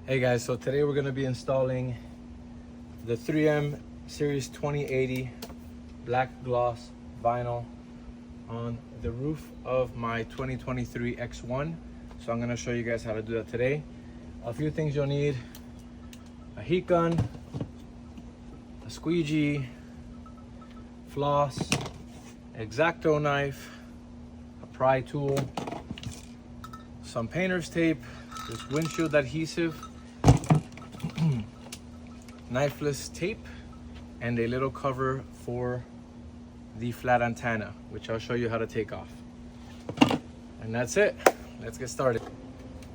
Hey guys, so today we're going to be installing the 3M Series 2080 black gloss vinyl on the roof of my 2023 X1. So I'm going to show you guys how to do that today. A few things you'll need: a heat gun, a squeegee, floss, X-Acto knife, a pry tool, some painter's tape, this windshield adhesive, knifeless tape, and a little cover for the flat antenna, which I'll show you how to take off. And that's it. Let's get started.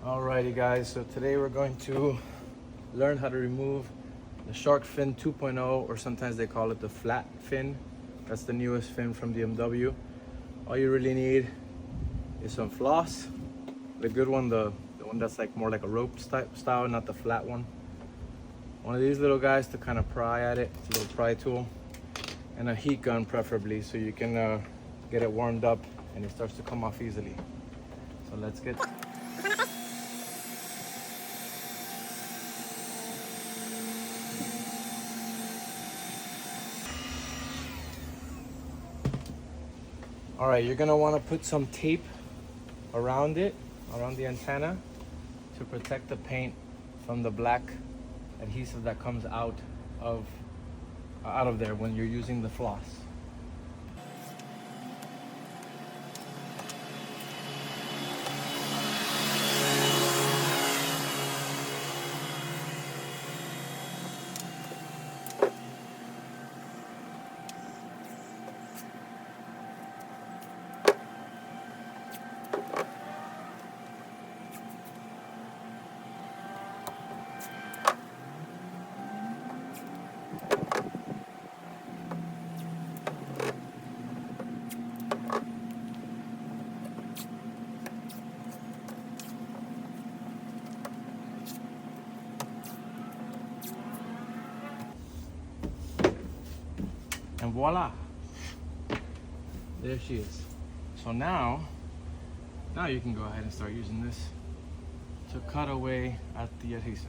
Alrighty guys, so today we're going to learn how to remove the shark fin 2.0, or sometimes they call it the flat fin. That's the newest fin from BMW. All you really need is some floss, the good one, the one that's like more like a rope style, not the flat one. One of these little guys to kind of pry at it. It's a little pry tool, and a heat gun preferably, so you can get it warmed up and it starts to come off easily. So let's get all right, you're gonna want to put some tape around it, around the antenna, to protect the paint from the black adhesive that comes out of there when you're using the floss. And voila, there she is. So now you can go ahead and start using this to cut away at the adhesive.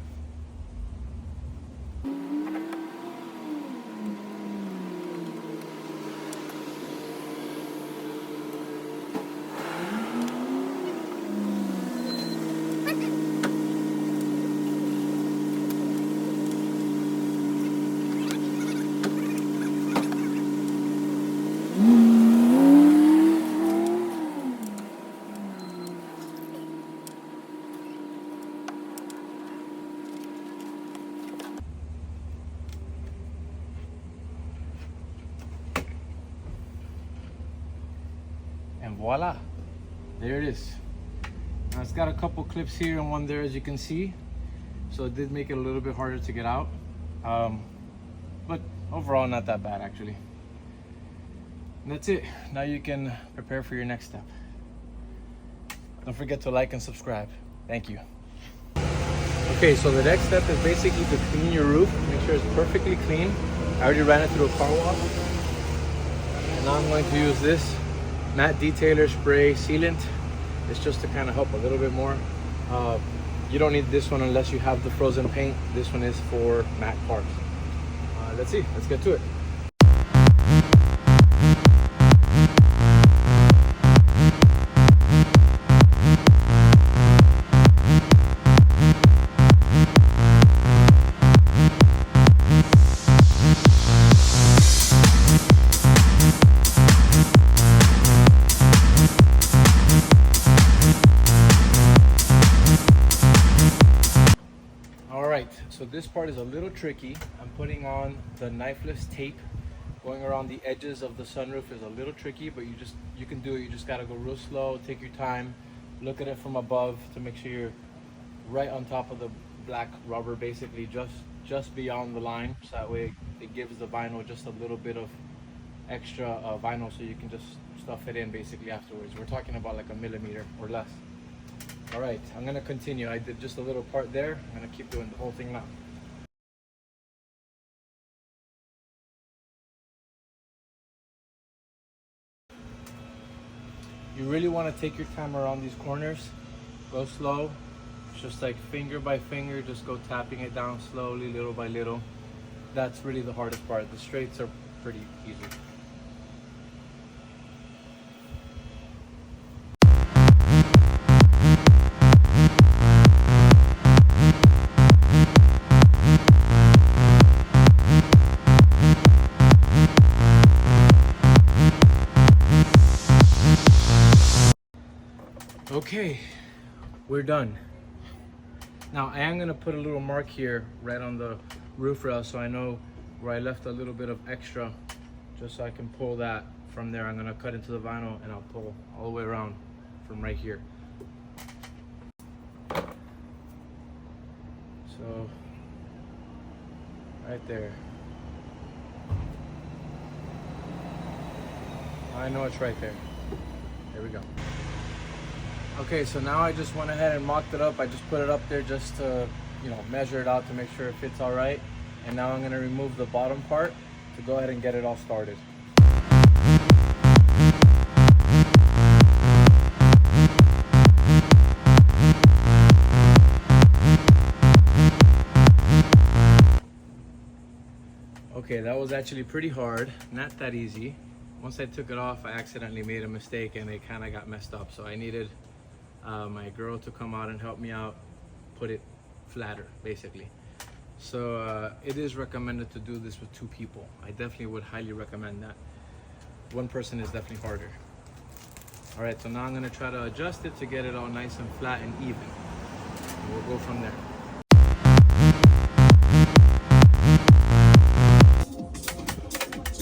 And voila, there it is. Now it's got a couple clips here and one there, as you can see, so it did make it a little bit harder to get out, but overall not that bad actually. And that's it. Now you can prepare for your next step. Don't forget to like and subscribe. Thank you. Okay, so the next step is basically to clean your roof. Make sure it's perfectly clean. I already ran it through a car wash, and now I'm going to use this matte detailer spray sealant. It's just to kind of help a little bit more. You don't need this one unless you have the frozen paint. This one is for matte parts. Let's get to it. So this part is a little tricky. I'm putting on the knifeless tape. Going around the edges of the sunroof is a little tricky, but you can do it. You just gotta go real slow, take your time, look at it from above to make sure you're right on top of the black rubber, basically just beyond the line, so that way it gives the vinyl just a little bit of extra vinyl, so you can just stuff it in basically afterwards. We're talking about like a millimeter or less. All right, I'm gonna continue. I did just a little part there. I'm gonna keep doing the whole thing now. You really want to take your time around these corners. Go slow, It's just like finger by finger, just go tapping it down slowly, little by little. That's really the hardest part. The straights are pretty easy. Okay, we're done. Now I am gonna put a little mark here right on the roof rail so I know where I left a little bit of extra, just so I can pull that from there. I'm gonna cut into the vinyl and I'll pull all the way around from right here. So right there. I know it's right there. There we go. Okay, so now I just went ahead and mocked it up. I just put it up there just to, measure it out to make sure it fits all right. And now I'm gonna remove the bottom part to go ahead and get it all started. Okay, that was actually pretty hard, not that easy. Once I took it off, I accidentally made a mistake and it kind of got messed up. So I needed my girl to come out and help me out, put it flatter, basically. So it is recommended to do this with 2 people. I definitely would highly recommend that. 1 person is definitely harder. All right, so now I'm gonna try to adjust it to get it all nice and flat and even. And we'll go from there.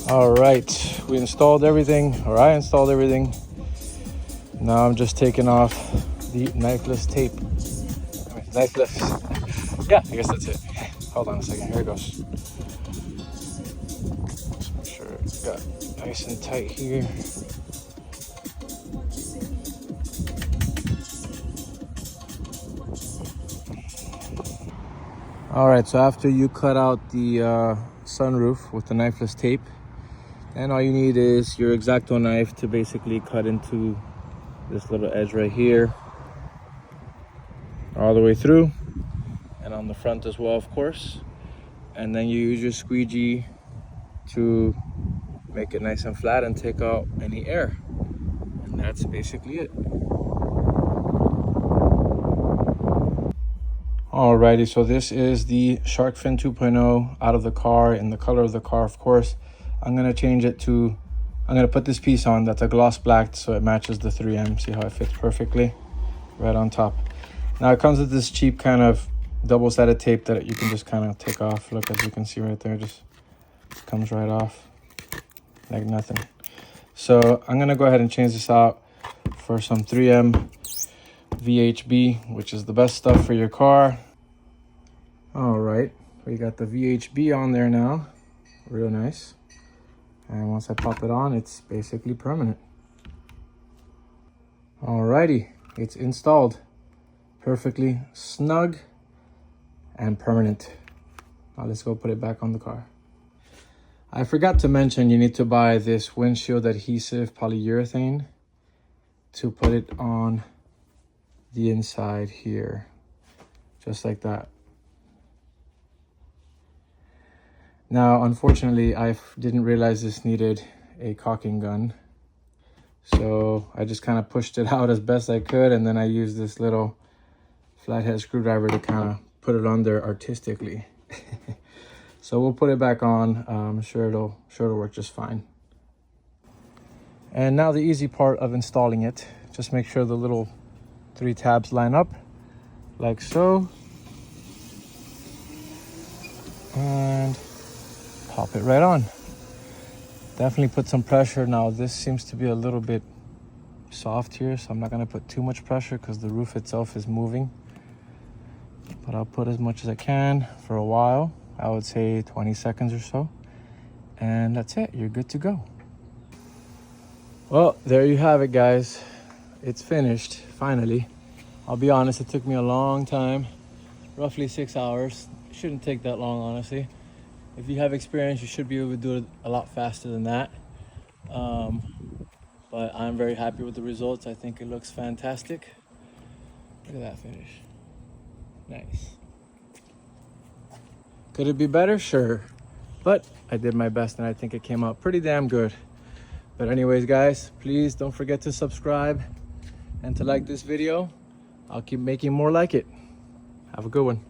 All right, we installed everything, or I installed everything. Now I'm just taking off the knifeless tape. Knifeless. Yeah, I guess that's it. Hold on a second, here it goes. Just make sure it's got nice and tight here. All right, so after you cut out the sunroof with the knifeless tape, and all you need is your X-Acto knife to basically cut into this little edge right here, all the way through, and on the front as well, of course. And then you use your squeegee to make it nice and flat and take out any air. And that's basically it. Alrighty, so this is the Shark Fin 2.0 out of the car, in the color of the car, of course. I'm gonna change it to, I'm gonna put this piece on that's a gloss black so it matches the 3M. See how it fits perfectly right on top. Now it comes with this cheap kind of double-sided tape that you can just kind of take off. Look, as you can see right there, just comes right off like nothing. So I'm gonna go ahead and change this out for some 3M VHB, which is the best stuff for your car. All right, we got the VHB on there now, real nice. And once I pop it on, it's basically permanent. Alrighty, it's installed. Perfectly snug and permanent. Now let's go put it back on the car. I forgot to mention you need to buy this windshield adhesive polyurethane to put it on the inside here, just like that. Now, unfortunately, I didn't realize this needed a caulking gun. So I just kind of pushed it out as best I could, and then I used this little flathead screwdriver to kind of put it on there artistically. So we'll put it back on. I'm sure it'll work just fine. And now the easy part of installing it. Just make sure the little 3 tabs line up like so. And pop it right on. Definitely put some pressure. Now this seems to be a little bit soft here, so I'm not going to put too much pressure because the roof itself is moving. But I'll put as much as I can for a while. I would say 20 seconds or so. And that's it. You're good to go. Well, there you have it, guys. It's finished, finally. I'll be honest, it took me a long time, roughly 6 hours. It shouldn't take that long, honestly. If you have experience, you should be able to do it a lot faster than that. But I'm very happy with the results. I think it looks fantastic. Look at that finish. Nice. Could it be better? Sure. But I did my best and I think it came out pretty damn good. But anyways, guys, please don't forget to subscribe and to like this video. I'll keep making more like it. Have a good one.